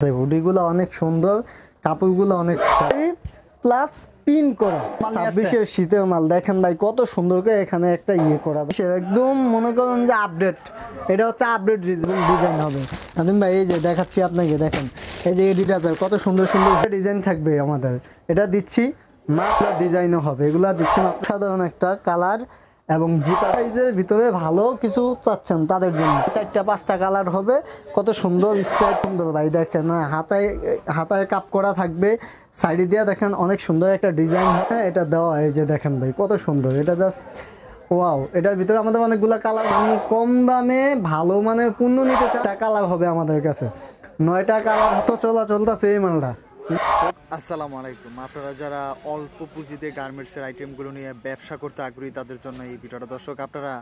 হুডিগুলো অনেক সুন্দর, কাপড়গুলো অনেক প্লাস পিন করা 26-এর শীতের মাল। দেখেন ভাই কত সুন্দর করে এখানে একটা করা, একদম মনে করেন যে আপডেট। এটা হচ্ছে আপডেট ডিজাইন হবে। ভাই এই যে দেখাচ্ছি আপনাকে, দেখেন এই যে এডিটার কত সুন্দর সুন্দর ডিজাইন থাকবে আমাদের। এটা দিচ্ছি মাত্র ডিজাইনও হবে, এগুলা দিচ্ছি মাত্র সাধারণ একটা কালার এবং জিপাইজের ভিতরে ভালো কিছু চাচ্ছেন তাদের জন্য 4-5টা কালার হবে। কত সুন্দর স্টাইল, সুন্দর ভাই দেখেন। হাতায় হাতায় কাপ করা থাকবে, সাইডে দিয়ে দেখেন অনেক সুন্দর একটা ডিজাইন। হ্যাঁ এটা দেওয়া, এই যে দেখেন ভাই কত সুন্দর। এটা জাস্ট ওয়াও। এটার ভিতরে আমাদের অনেকগুলো কালার, মানে কম দামে ভালো মানের পণ্য নিতে চাই, কালার হবে আমাদের কাছে 9টা কালার তো চলতেছে এই মালটা। আসসালামু আলাইকুম। আপনারা যারা অল্প পুঁজিতে গার্মেন্টসের আইটেমগুলো নিয়ে ব্যবসা করতে আগ্রহী তাদের জন্য এই ভিডিওটা। দর্শক, আপনারা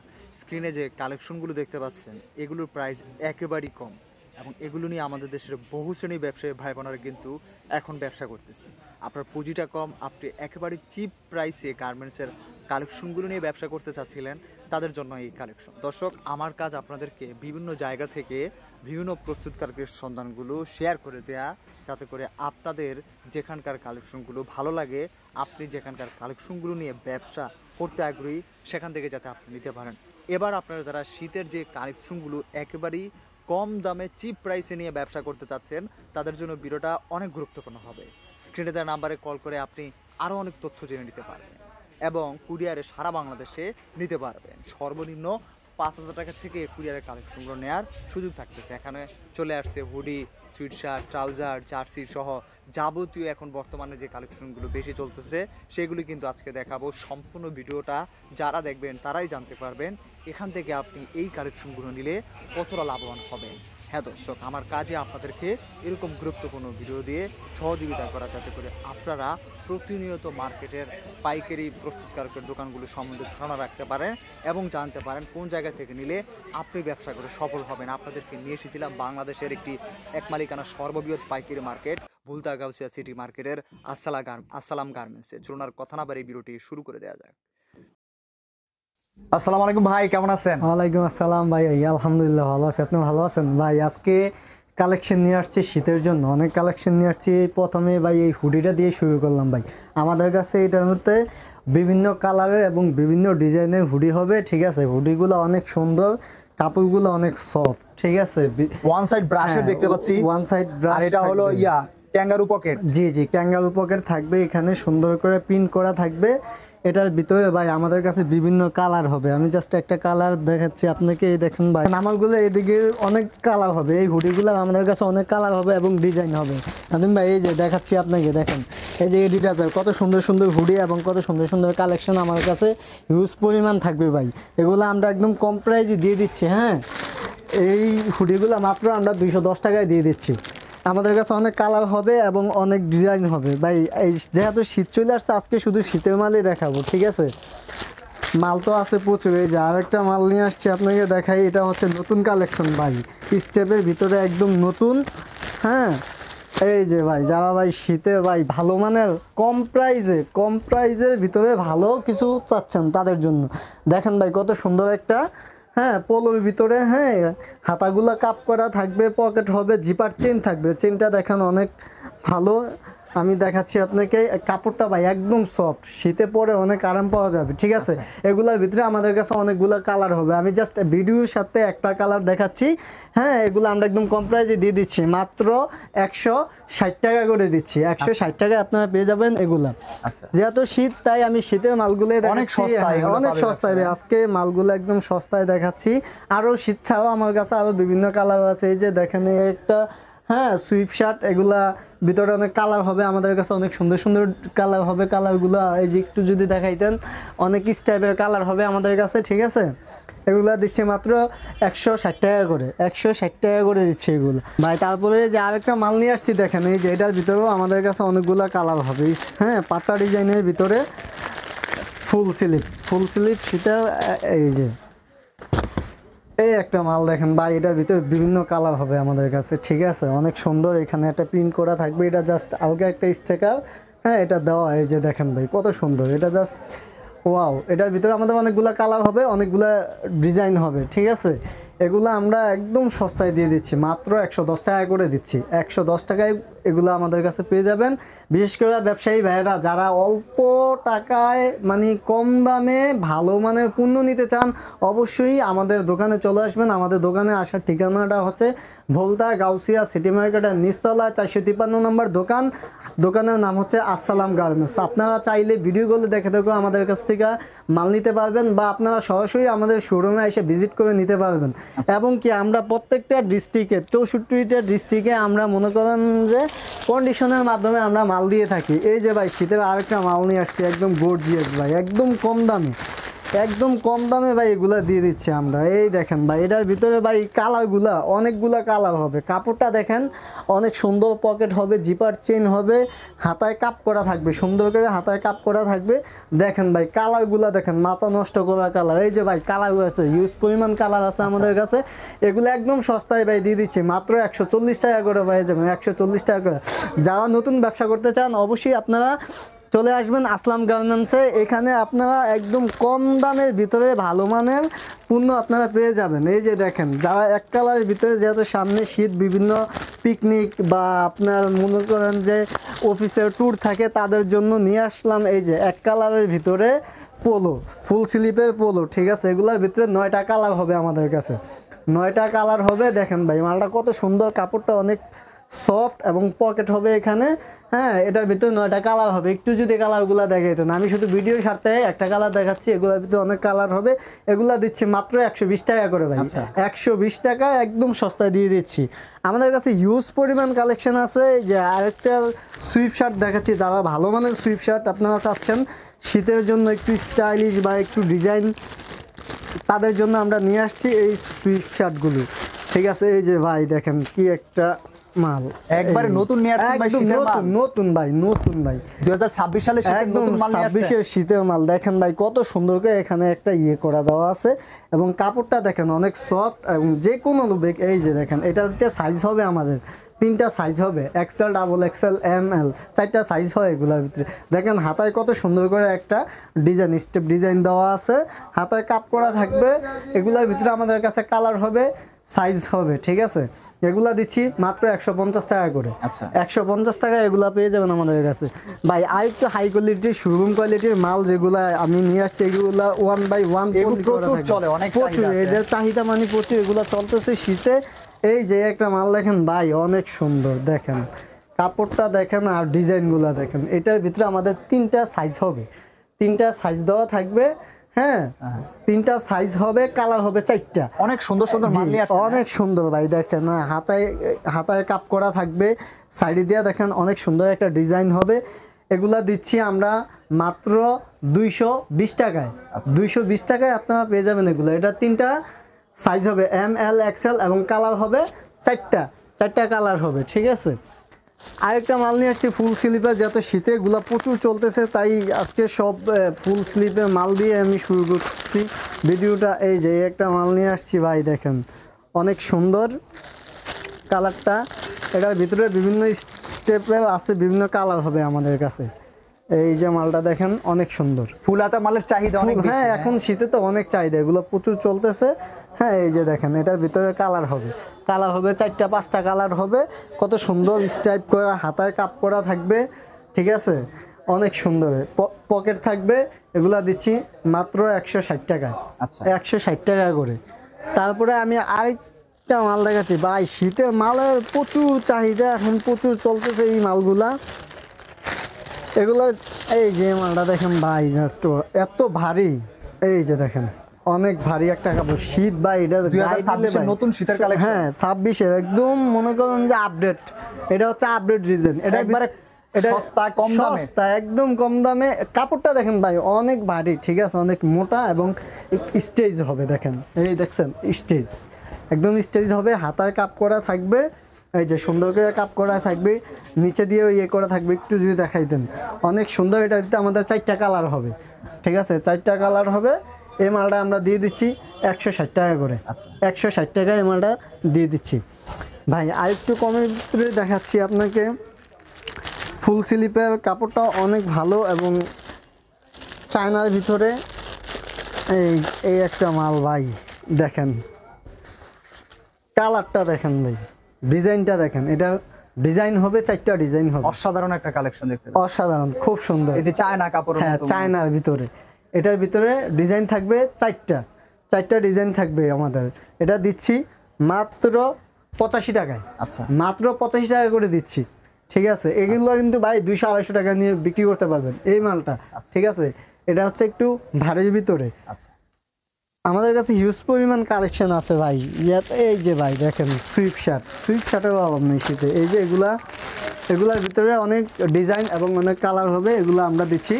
স্ক্রিনে যে কালেকশনগুলো দেখতে পাচ্ছেন এগুলোর প্রাইস একেবারেই কম এবং এগুলো নিয়ে আমাদের দেশের বহু শ্রেণী ব্যবসায়ী ভাই বোনেরা কিন্তু এখন ব্যবসা করতেছে। আপনার পুঁজিটা কম, আপনি একেবারে চিপ প্রাইসে গার্মেন্টসের কালেকশনগুলো নিয়ে ব্যবসা করতে চাচ্ছিলেন, তাদের জন্য এই কালেকশন। দর্শক, আমার কাজ আপনাদেরকে বিভিন্ন জায়গা থেকে বিভিন্ন প্রস্তুতকারকের সন্ধানগুলো শেয়ার করে দেয়া, যাতে করে আপনাদের যেখানকার কালেকশনগুলো ভালো লাগে, আপনি যেখানকার কালেকশনগুলো নিয়ে ব্যবসা করতে আগ্রহী সেখান থেকে যাতে আপনি নিতে পারেন। এবার আপনারা যারা শীতের যে কালেকশনগুলো একেবারেই কম দামে চিপ প্রাইসে নিয়ে ব্যবসা করতে চাচ্ছেন তাদের জন্য ভিডিওটা অনেক গুরুত্বপূর্ণ হবে। স্ক্রিনে দেওয়া নাম্বারে কল করে আপনি আরও অনেক তথ্য জেনে নিতে পারবেন এবং কুরিয়ারে সারা বাংলাদেশে নিতে পারবেন। সর্বনিম্ন 5,000 টাকা থেকে কুরিয়ারের কালেকশনগুলো নেওয়ার সুযোগ থাকতেছে। এখানে চলে আসছে হুডি, সুইটশার্ট, ট্রাউজার, জার্সি সহ যাবতীয় এখন বর্তমানে যে কালেকশনগুলো বেশি চলতেছে সেগুলি কিন্তু আজকে দেখাবো। সম্পূর্ণ ভিডিওটা যারা দেখবেন তারাই জানতে পারবেন এখান থেকে আপনি এই কালেকশনগুলো নিলে কতটা লাভবান হবেন। হ্যাঁ দর্শক, আমার কাজে আপনাদেরকে এরকম গুরুত্বপূর্ণ ভিডিও দিয়ে সহযোগিতা করা, যাতে করে আপনারা প্রতিনিয়ত মার্কেটের পাইকারি প্রস্তুতকারকের দোকানগুলো সম্বন্ধে ধারণা রাখতে পারেন এবং জানতে পারেন কোন জায়গা থেকে নিলে আপনি ব্যবসা করে সফল হবেন। আপনাদেরকে নিয়ে এসেছিলাম বাংলাদেশের একটি এক মালিকানা সর্ববৃহৎ পাইকারি মার্কেট ভুলতা গাউসিয়া সিটি মার্কেটের আসসালাম গার্মেন্টসে। চলুন আর কথা না বাড়ি ভিডিওটি শুরু করে দেওয়া যাক। আসসালামু আলাইকুম ভাই, কেমন আছেন? ওয়ালাইকুম আসসালাম ভাই, আলহামদুলিল্লাহ ভালো আছি। আপনি ভালো আছেন ভাই? আজকে কালেকশন নিয়ে আসছি শীতের জন্য, অনেক কালেকশন নিয়ে আসছি। প্রথমে ভাই এই হুডিটা দিয়ে শুরু করলাম ভাই। আমাদের কাছে এটার মধ্যে বিভিন্ন কালারের এবং বিভিন্ন ডিজাইনের হুডি হবে, ঠিক আছে? হুডিগুলো অনেক সুন্দর, কাপড়গুলো অনেক সফট, ঠিক আছে? ওয়ান সাইড ব্রাশের দেখতে পাচ্ছি, ওয়ান সাইড ব্রাশ, আর এটা হলো ক্যাঙ্গারু পকেট। জি ক্যাঙ্গারু পকেট থাকবে, এখানে সুন্দর করে প্রিন্ট করা থাকবে। এটার ভিতরে ভাই আমাদের কাছে বিভিন্ন কালার হবে। আমি জাস্ট একটা কালার দেখাচ্ছি আপনাকে, এই দেখেন ভাই আমারগুলো এদিকে অনেক কালার হবে। এই হুডিগুলো আমাদের কাছে অনেক কালার হবে এবং ডিজাইন হবে। আমি ভাই এই যে দেখাচ্ছি আপনাকে, দেখেন এই যে এডিটার কত সুন্দর সুন্দর হুডি এবং কত সুন্দর সুন্দর কালেকশন আমার কাছে হিউজ পরিমাণ থাকবে ভাই। এগুলো আমরা একদম কম প্রাইজে দিয়ে দিচ্ছি। হ্যাঁ, এই হুডিগুলো মাত্র আমরা 210 টাকায় দিয়ে দিচ্ছি। আমাদের কাছে অনেক কালার হবে এবং অনেক ডিজাইন হবে ভাই। এই যেহেতু শীত চলে আসছে, আজকে শুধু শীতের মালই দেখাবো, ঠিক আছে? মাল তো আছে প্রচুর। এই যে আরেকটা মাল নিয়ে আসছি আপনাকে দেখাই, এটা হচ্ছে নতুন কালেকশন ভাই, স্টেপের ভিতরে একদম নতুন। হ্যাঁ, এই যে ভাই যারা ভাই শীতে ভাই ভালো মানের কম প্রাইজের ভিতরে ভালো কিছু চাচ্ছেন তাদের জন্য দেখেন ভাই কত সুন্দর একটা, হ্যাঁ, পোলোর ভিতরে, হ্যাঁ, হাতাগুলো কাপ করা থাকবে, পকেট হবে, জিপার চেন থাকবে। চেনটা দেখেন অনেক ভালো, আমি দেখাচ্ছি আপনাকে। কাপড়টা ভাই একদম সফট, শীতে পরে অনেক আরাম পাওয়া যাবে, ঠিক আছে? এগুলোর ভিতরে আমাদের কাছে অনেকগুলো কালার হবে। আমি জাস্ট ভিডিওর সাথে একটা কালার দেখাচ্ছি। হ্যাঁ, এগুলো আমরা একদম কম প্রাইজে দিয়ে দিচ্ছি, মাত্র 160 টাকা করে দিচ্ছি। 160 টাকায় আপনারা পেয়ে যাবেন এগুলা। যেহেতু শীত তাই আমি শীতের মালগুলো অনেক সস্তায় আজকে মালগুলো একদম সস্তায় দেখাচ্ছি। আরও শীত ছাড়াও আমার কাছে আরও বিভিন্ন কালার আছে। এই যে দেখেন একটা, হ্যাঁ, সুইপ শার্ট, এগুলা ভিতরে অনেক কালার হবে আমাদের কাছে, অনেক সুন্দর সুন্দর কালার হবে। কালারগুলো এই যে একটু যদি দেখাইতেন, অনেক স্টাইপের কালার হবে আমাদের কাছে, ঠিক আছে? এগুলা দিচ্ছে মাত্র 160 টাকা করে, 160 টাকা করে দিচ্ছে এগুলো ভাই। তারপরে যে আরেকটা মাল নিয়ে আসছি, দেখেন এই যে এটার ভিতরেও আমাদের কাছে অনেকগুলো কালার হবে। হ্যাঁ, পাটা ডিজাইনের ভিতরে ফুল স্লিপ সেটা, এই যে এই একটা মাল দেখেন ভাই, এটার ভিতরে বিভিন্ন কালার হবে আমাদের কাছে, ঠিক আছে? অনেক সুন্দর, এখানে একটা প্রিন্ট করা থাকবে। এটা জাস্ট আলগা একটা স্টিকার, হ্যাঁ, এটা দেওয়া। এই যে দেখেন ভাই কত সুন্দর, এটা জাস্ট ওয়াও। এটার ভিতরে আমাদের অনেকগুলো কালার হবে, অনেকগুলো ডিজাইন হবে, ঠিক আছে? এগুলো আমরা একদম সস্তায় দিয়ে দিচ্ছি, মাত্র 110 টাকা করে দিচ্ছি। 110 টাকায় এগুলো আমাদের কাছে পেয়ে যাবেন। বিশেষ করে ব্যবসায়ী ভাইয়েরা যারা অল্প টাকায় মানে কম দামে ভালো মানের পণ্য নিতে চান, অবশ্যই আমাদের দোকানে চলে আসবেন। আমাদের দোকানে আসার ঠিকানাটা হচ্ছে ভোলতা গাউসিয়া সিটি মার্কেটের নিচতলা 453 নম্বর দোকান। দোকানের নাম হচ্ছে আসসালাম গার্মেন্টস। আপনারা চাইলে ভিডিওগুলো দেখে দেখো আমাদের কাছ থেকে মাল নিতে পারবেন, বা আপনারা সরাসরি আমাদের শোরুমে এসে ভিজিট করে নিতে পারবেন। এবং কি আমরা প্রত্যেকটা ডিস্ট্রিক্টে 64টা ডিস্ট্রিক্টে আমরা মনে করেন যে কন্ডিশনের মাধ্যমে আমরা মাল দিয়ে থাকি। এই যে ভাই শীতের আরেকটা মাল নিয়ে আসছি, একদম গর্জিয়াস ভাই, একদম কম দামে, একদম কম দামে ভাই এগুলা দিয়ে দিচ্ছি আমরা। এই দেখেন ভাই, এটার ভিতরে ভাই কালারগুলা অনেকগুলা কালার হবে। কাপড়টা দেখেন অনেক সুন্দর, পকেট হবে, জিপার চেন হবে, হাতায় কাপ করা থাকবে, সুন্দর করে হাতায় কাপ করা থাকবে। দেখেন ভাই কালারগুলা দেখেন, মাথা নষ্ট করা কালার। এই যে ভাই কালারগুলো আছে, ইউজ পরিমাণ কালার আছে আমাদের কাছে। এগুলো একদম সস্তায় ভাই দিয়ে দিচ্ছি, মাত্র 140 টাকা করে পাই যাবেন, 140 টাকা করে। যারা নতুন ব্যবসা করতে চান অবশ্যই আপনারা চলে আসবেন আসলাম গার্মেন্টসে। এখানে আপনারা একদম কম দামের ভিতরে ভালো মানের পণ্য আপনারা পেয়ে যাবেন। এই যে দেখেন, যারা এক কালারের ভিতরে, যেহেতু সামনে শীত, বিভিন্ন পিকনিক বা আপনার মনে করেন যে অফিসের ট্যুর থাকে, তাদের জন্য নিয়ে আসলাম এই যে এক কালারের ভিতরে পোলো, ফুল স্লিপের পোলো। ঠিক আছে, এগুলোর ভিতরে 9টা কালার হবে আমাদের কাছে, 9টা কালার হবে। দেখেন ভাই মালটা কত সুন্দর, কাপড়টা অনেক সফট এবং পকেট হবে এখানে। হ্যাঁ, এটার ভিতরে 9টা কালার হবে। একটু যদি কালারগুলো দেখাইতেন, আমি শুধু ভিডিওর সাথে একটা কালার দেখাচ্ছি, এগুলোর ভিতরে অনেক কালার হবে। এগুলা দিচ্ছি মাত্র 120 টাকা করে ভাই, 120 টাকা একদম সস্তায় দিয়ে দিচ্ছি। আমাদের কাছে হিউজ পরিমাণ কালেকশন আছে। যে আরেকটা সুইপ শার্ট দেখাচ্ছি, যারা ভালো মানের সুইপ শার্ট আপনারা চাচ্ছেন শীতের জন্য একটু স্টাইলিশ বা একটু ডিজাইন, তাদের জন্য আমরা নিয়ে আসছি এই সুইপ শার্টগুলো। ঠিক আছে, এই যে ভাই দেখেন কি একটা মাল, একবারে নতুন নিয়ে আসছেন ভাই, শীতের মাল। নতুন ভাই, নতুন ভাই, 2026 সালে শীতের নতুন মাল নিয়ে আসছেন। 26-এর শীতের মাল দেখেন ভাই, কত সুন্দর করে এখানে একটা করা দেওয়া আছে। এবং কাপড়টা দেখেন অনেক সফট, এবং যে কোনো এই যে দেখেন, এটাতে সাইজ হবে আমাদের 3টা সাইজ হবে, XL, double XL, M L, 4টা সাইজ হয় এগুলোর ভিতরে। দেখেন হাতায় কত সুন্দর করে একটা ডিজাইন, স্টেপ ডিজাইন দেওয়া আছে, হাতায় কাপ করা থাকবে। এগুলোর ভিতরে আমাদের কাছে কালার হবে, সাইজ হবে। ঠিক আছে, এগুলা দিচ্ছি মাত্র 150 টাকা করে। আচ্ছা, 150 টাকা এগুলা পেয়ে যাবেন আমাদের কাছে ভাই। আর একটু হাই কোয়ালিটির, শোরুম কোয়ালিটির মাল যেগুলা আমি নিয়ে আসছি, এগুলা 1/1 প্রচুর চলে, অনেক প্রচুর, এদের চাহিদা মানে প্রচুর, এগুলা চলতেছে শীতে। এই যে একটা মাল দেখেন ভাই, অনেক সুন্দর, দেখেন কাপড়টা দেখেন আর ডিজাইনগুলা দেখেন। এটার ভিতরে আমাদের 3টা সাইজ হবে, 3টা সাইজ দেওয়া থাকবে। হ্যাঁ, 3টা সাইজ হবে, কালার হবে 4টা। অনেক সুন্দর সুন্দর মাল নিয়ে আসছেন, অনেক সুন্দর ভাই। দেখেন হাতায় কাপ করা থাকবে, সাইডে দিয়ে দেখেন অনেক সুন্দর একটা ডিজাইন হবে। এগুলা দিচ্ছি আমরা মাত্র 220 টাকায়। 220 টাকায় আপনারা পেয়ে যাবেন এগুলো। এটা 3টা সাইজ হবে, এম এল এক্সেল, এবং কালার হবে 4টা কালার হবে। ঠিক আছে, আরেকটা মাল নিয়ে আসছি ফুল স্লিপের, যত শীতে এগুলা প্রচুর চলতেছে, তাই আজকে সব ফুল স্লিপের মাল দিয়ে আমি শুরু করছি ভিডিওটা। এই যে একটা মাল নিয়ে আসছি ভাই, দেখেন অনেক সুন্দর কালারটা। এটার ভিতরে বিভিন্ন স্টেপের আছে, বিভিন্ন কালার হবে আমাদের কাছে। এই যে মালটা দেখেন অনেক সুন্দর, ফুল হাতা মালের চাহিদা অনেক বেশি। হ্যাঁ, এখন শীতে তো অনেক চাহিদা, এগুলো প্রচুর চলতেছে। হ্যাঁ, এই যে দেখেন এটার ভিতরে কালার হবে, 4টা 5টা কালার হবে। কত সুন্দর স্টাইপ করা, হাতায় কাপ করা থাকবে। ঠিক আছে, অনেক সুন্দর, পকেট থাকবে। এগুলা দিচ্ছি মাত্র 160 টাকা। আচ্ছা, 160 টাকা করে। তারপরে আমি আরেকটা মাল দেখাচ্ছি ভাই, শীতের মালের প্রচুর চাহিদা, এখন প্রচুর চলতেছে এই মালগুলা। এগুলো এই যে মালটা দেখেন ভাই, জাস্ট এত ভারী। এই যে দেখেন অনেক ভারী একটা কাপড়, শীত ভাই। এটা 2026 নতুন শীতের কালেকশন। হ্যাঁ, 26-এর একদম মনে করেন যে আপডেট। এটা হচ্ছে আপডেট ডিজাইন। এটা একবারে সস্তা, কম দামে, সস্তা, একদম কম দামে। কাপড়টা দেখেন ভাই অনেক ভারী। ঠিক আছে, অনেক মোটা, এবং স্টেজ হবে। দেখেন এই দেখছেন স্টেজ, একদম স্টেজ হবে, হাতায় কাপ করা থাকবে। এই যে সুন্দর করে কাপ করা থাকবে, নিচে দিয়ে করা থাকবে। একটু যদি দেখাইতেন, অনেক সুন্দর। এটা দিতে আমাদের 4টা কালার হবে। ঠিক আছে, 4টা কালার হবে। এই মালটা আমরা দিয়ে দিচ্ছি 160 টাকা করে। আচ্ছা, 160 টাকায় এই মালটা দিয়ে দিচ্ছি ভাই। আর একটু কমের ভিতরে দেখাচ্ছি আপনাকে, ফুল স্লিপের কাপড়টা অনেক ভালো, এবং চায়নার ভিতরে এই একটা মাল ভাই, দেখেন কালারটা দেখেন ভাই, ডিজাইনটা দেখেন, এটা ডিজাইন হবে 4টা ডিজাইন হবে, অসাধারণ একটা কালেকশন দেখতে পাচ্ছি। অসাধারণ, খুব সুন্দর। এতে চায়না কাপড়ের হ্যাঁ, মতো চায়নার ভিতরে, এটার ভিতরে ডিজাইন থাকবে 4টা ডিজাইন থাকবে আমাদের। এটা দিচ্ছি মাত্র 85 টাকায়। আচ্ছা মাত্র 85 টাকা করে দিচ্ছি, ঠিক আছে। এগুলো কিন্তু ভাই 200-250 টাকা নিয়ে বিক্রি করতে পারবেন এই মালটা, ঠিক আছে। এটা হচ্ছে একটু ভারীর ভিতরে। আচ্ছা আমাদের কাছে হিউজ পরিমাণ কালেকশন আছে ভাই। এই যে ভাই দেখেন সুইফট শার্টের অভাব নেই শীতে। এই যে এগুলার ভিতরে অনেক ডিজাইন এবং অনেক কালার হবে। এগুলো আমরা দিচ্ছি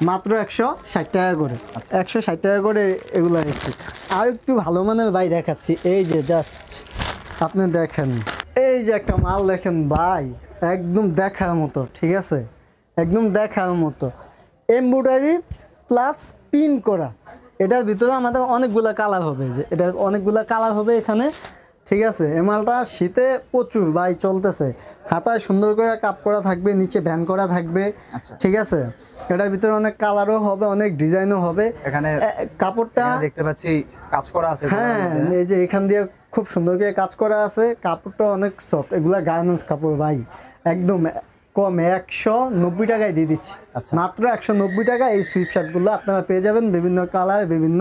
মাত্র 160 টাকা করে। 160 টাকা করে এগুলো দিচ্ছি। আর একটু ভালো মানের ভাই দেখাচ্ছি, এই যে জাস্ট আপনি দেখেন, এই যে একটা মাল দেখেন ভাই, একদম দেখার মতো, ঠিক আছে, একদম দেখার মতো। এমব্রয়ডারি প্লাস পিন করা। এটার ভিতরে আমাদের অনেকগুলা কালার হবে, যে এটা অনেকগুলা কালার হবে এখানে, ঠিক আছে। এই মালটা শীতে প্রচুর ভাই চলতেছে। হাতায় সুন্দর করে কাপ করা থাকবে, নিচে ভ্যান করা থাকবে, ঠিক আছে। এটার ভিতরে অনেক কালারও হবে, অনেক ডিজাইনও হবে। এখানে কাপড়টা দেখতে পাচ্ছি কাজ করা আছে। হ্যাঁ, এই যে এখান দিয়ে খুব সুন্দর করে কাজ করা আছে। কাপড়টা অনেক সফট, এগুলা গার্মেন্টস কাপড় ভাই, একদম কম 190 টাকায় দিয়ে দিচ্ছি। মাত্র 190 টাকা এই সুইফট শার্টগুলো আপনারা পেয়ে যাবেন বিভিন্ন কালার, বিভিন্ন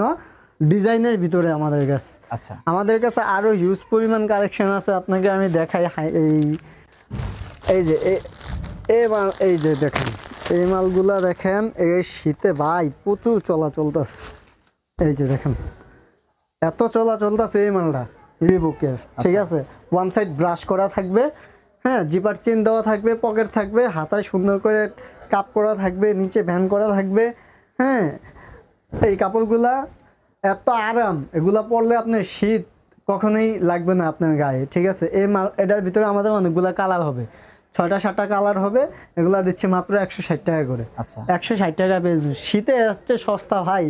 ডিজাইনের ভিতরে আমাদের কাছে। আচ্ছা আমাদের কাছে আরো হিউজ পরিমাণ কালেকশন আছে, আপনাকে আমি দেখাই। এই যে এই যে দেখেন, এই মালগুলা দেখেন, এই শীতে ভাই প্রচুর চলতেছে। এই যে দেখেন, এত চলতেছে এই মালটা রিবুকের, ঠিক আছে। ওয়ান সাইড ব্রাশ করা থাকবে, হ্যাঁ, জিপার চেন দেওয়া থাকবে, পকেট থাকবে, হাতায় সুন্দর করে কাপ করা থাকবে, নিচে ভ্যান করা থাকবে, হ্যাঁ। এই কাপড়গুলা এত আরাম, এগুলা পরলে আপনার শীত কখনোই লাগবে না আপনার গায়ে, ঠিক আছে। এটার ভিতরে আমাদের অনেকগুলা কালার হবে, 6টা-7টা কালার হবে। এগুলা দিচ্ছি মাত্র 160 টাকা করে। 160 টাকা পেয়ে শীতে হচ্ছে সস্তা ভাই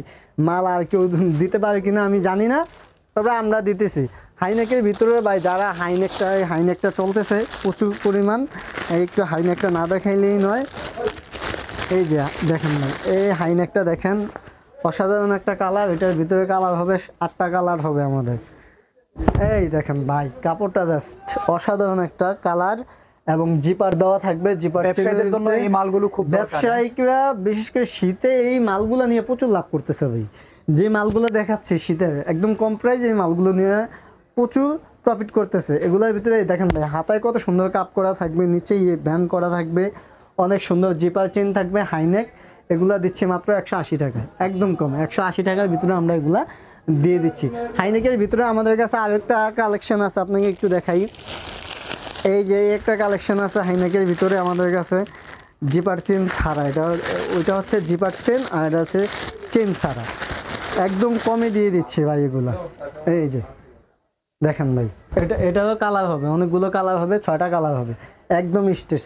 মাল। আর কেউ দিতে পারে কিনা আমি জানি না, তবে আমরা দিতেছি। হাইনেকের ভিতরে ভাই যারা হাইনেকটা চলতেছে প্রচুর পরিমাণ, একটু হাইনেকটা না দেখাইলেই নয়। এই যে দেখেন ভাই, এই হাইনেকটা দেখেন, অসাধারণ একটা কালার। এটার ভিতরে কালার হবে 8টা কালার হবে আমাদের। এই দেখেন ভাই, কাপড়টা জাস্ট অসাধারণ একটা কালার এবং জিপার দেওয়া থাকবে। জিপার ব্যবসায়ীদের জন্য এই মালগুলো খুব দরকার। ব্যবসায়িকরা বিশেষ করে শীতে এই মালগুলো নিয়ে প্রচুর লাভ করতেছে ভাই। যে মালগুলো দেখাচ্ছে শীতের একদম কম প্রাইস, এই মালগুলো নিয়ে প্রচুর প্রফিট করতেছে। এগুলোর ভিতরে দেখেন ভাই, হাতায় কত সুন্দর কাপ করা থাকবে, নিচে ভ্যান করা থাকবে, অনেক সুন্দর জিপার চেন থাকবে, হাইনেক। এগুলা দিচ্ছি মাত্র 180 টাকায়, একদম কম 180 টাকার ভিতরে আমরা এগুলা দিয়ে দিচ্ছি। হাইনেকের ভিতরে আমাদের কাছে আরেকটা কালেকশন আছে, আপনাকে একটু দেখাই। এই যে একটা কালেকশন আছে হাইনেকের ভিতরে আমাদের কাছে, জিপার চেন ছাড়া। ওইটা হচ্ছে জিপার চেন, আর এটা হচ্ছে চেন ছাড়া, একদম কমে দিয়ে দিচ্ছি ভাই এগুলা। এই যে দেখেন ভাই, এটারও কালার হবে, অনেকগুলো কালার হবে, 6টা কালার হবে, একদম স্টেজ।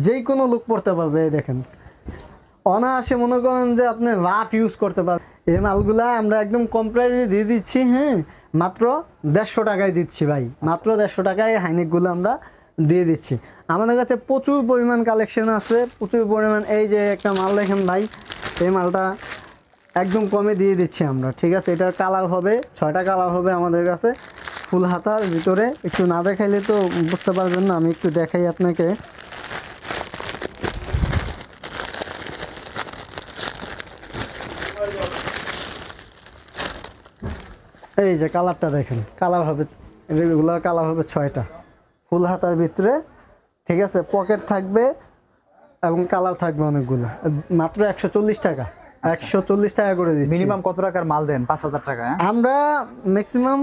যেই কোনো লুক পড়তে পারবে। এই দেখেন, অনায়াসে মনে করেন যে আপনি রাফ ইউজ করতে পারবেন। এই মালগুলা আমরা একদম কম প্রাইসে দিয়ে দিচ্ছি, হ্যাঁ, মাত্র 150 টাকায় দিচ্ছি ভাই, মাত্র 150 টাকায় হাইনেকগুলো আমরা দিয়ে দিচ্ছি। আমাদের কাছে প্রচুর পরিমাণ কালেকশন আছে, প্রচুর পরিমাণ। এই যে একটা মাল দেখেন ভাই, এই মালটা একদম কমে দিয়ে দিচ্ছি আমরা, ঠিক আছে। এটার কালার হবে 6টা কালার হবে আমাদের কাছে, ফুল হাতার ভিতরে। একটু না দেখাইলে তো বুঝতে পারবেন না, আমি একটু দেখাই আপনাকে। এই যে কালারটা দেখেন, কালার হবে, রেগুলার কালার হবে 6টা, ফুল হাতার ভিতরে, ঠিক আছে। পকেট থাকবে এবং কালার থাকবে অনেকগুলো, মাত্র 140 টাকা। 140 টাকা করে দিচ্ছি। মিনিমাম কত টাকার মাল দেন? 5000 টাকা? আমরা ম্যাক্সিমাম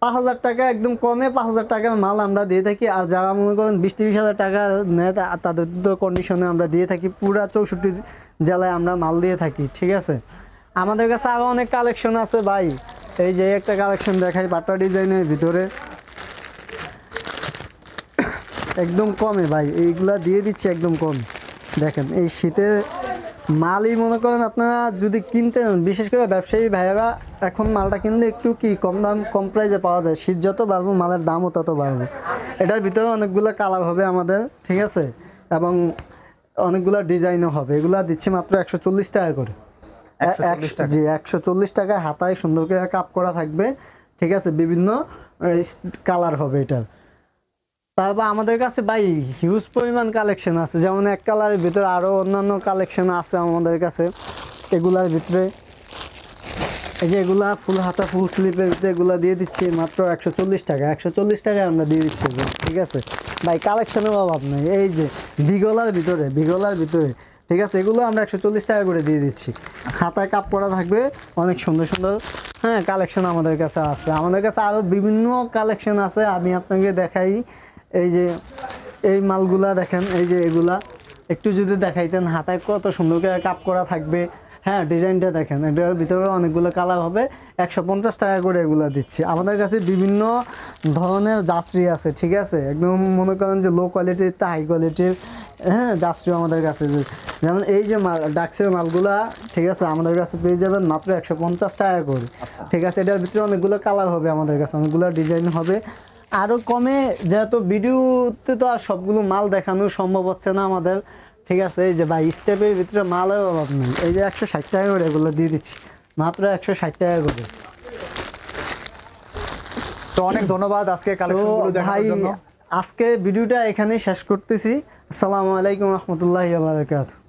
5000 টাকা, একদম কমে 5000 টাকার মাল আমরা দিয়ে থাকি। আর যারা মনে করেন 20-30 হাজার টাকা নেয়, তাদের তো কন্ডিশনে আমরা দিয়ে থাকি। পুরা 64 জেলায় আমরা মাল দিয়ে থাকি, ঠিক আছে। আমাদের কাছে আরও অনেক কালেকশন আছে ভাই। এই যে একটা কালেকশন দেখাই, বাটা ডিজাইনের ভিতরে, একদম কমে ভাই, এইগুলা দিয়ে দিচ্ছি একদম কম। দেখেন, এই শীতে মালই মনে করেন আপনারা যদি কিনতে, বিশেষ করে ব্যবসায়ী ভাইয়েরা এখন মালটা কিনলে একটু কি কম প্রাইসে পাওয়া যায়। শীত যত বাড়বে মালের দামও তত বাড়বে। এটার ভিতরে অনেকগুলো কালার হবে আমাদের, ঠিক আছে, এবং অনেকগুলো ডিজাইনও হবে। এগুলা দিচ্ছি মাত্র 140 টাকা করে। 140 টাকায় হাতায় সুন্দর করে কাপ করা থাকবে, ঠিক আছে। বিভিন্ন কালার হবে এটার। তারপর আমাদের কাছে ভাই হিউজ পরিমাণ কালেকশন আছে, যেমন এক কালারের ভিতরে আরও অন্যান্য কালেকশন আছে আমাদের কাছে। এগুলার ভিতরে এই যে এগুলা ফুল হাতা ফুল স্লিপের ভিতরে এগুলা দিয়ে দিচ্ছি মাত্র 140 টাকা। 140 টাকায় আমরা দিয়ে দিচ্ছি এগুলো, ঠিক আছে ভাই, কালেকশনের অভাব নেই। এই যে বিগলার ভিতরে ঠিক আছে, এগুলো আমরা 140 টাকা করে দিয়ে দিচ্ছি। খাতায় কাপ করা থাকবে, অনেক সুন্দর সুন্দর হ্যাঁ কালেকশন আমাদের কাছে আছে। আমাদের কাছে আরও বিভিন্ন কালেকশন আছে, আমি আপনাকে দেখাই। এই যে এই মালগুলা দেখেন, এই যে এগুলা একটু যদি দেখাইতেন, হাতায় কত সুন্দর করে কাপ করা থাকবে। হ্যাঁ ডিজাইনটা দেখেন, এটার ভিতরে অনেকগুলো কালার হবে। 150 টাকা করে এগুলো দিচ্ছি। আমাদের কাছে বিভিন্ন ধরনের জাস্ট্রি আছে, ঠিক আছে, একদম মনে করেন যে লো কোয়ালিটির তা হাই কোয়ালিটির হ্যাঁ জাস্ট্রি আমাদের কাছে। যেমন এই যে মাল ডাক্সের মালগুলা, ঠিক আছে, আমাদের কাছে পেয়ে যাবেন মাত্র 150 টাকা করে, ঠিক আছে। এটার ভিতরে অনেকগুলো কালার হবে আমাদের কাছে, অনেকগুলো ডিজাইন হবে। আরও কমে, যেহেতু ভিডিওতে তো আর সবগুলো মাল দেখানো সম্ভব হচ্ছে না আমাদের, ঠিক আছে। এই যে ভাই স্টেপের ভিতরে মালের অভাব নেই। এই যে 160 টাকা করে এগুলো দিয়ে দিচ্ছি, মাত্র 160 টাকা করে। তো অনেক ধন্যবাদ আজকে তো কালেকশনগুলো ভাই দেখানোর জন্য। আজকে ভিডিওটা এখানেই শেষ করতেছি। আসসালামু আলাইকুম রহমতুল্লাহি ওয়া বারাকাতুহু।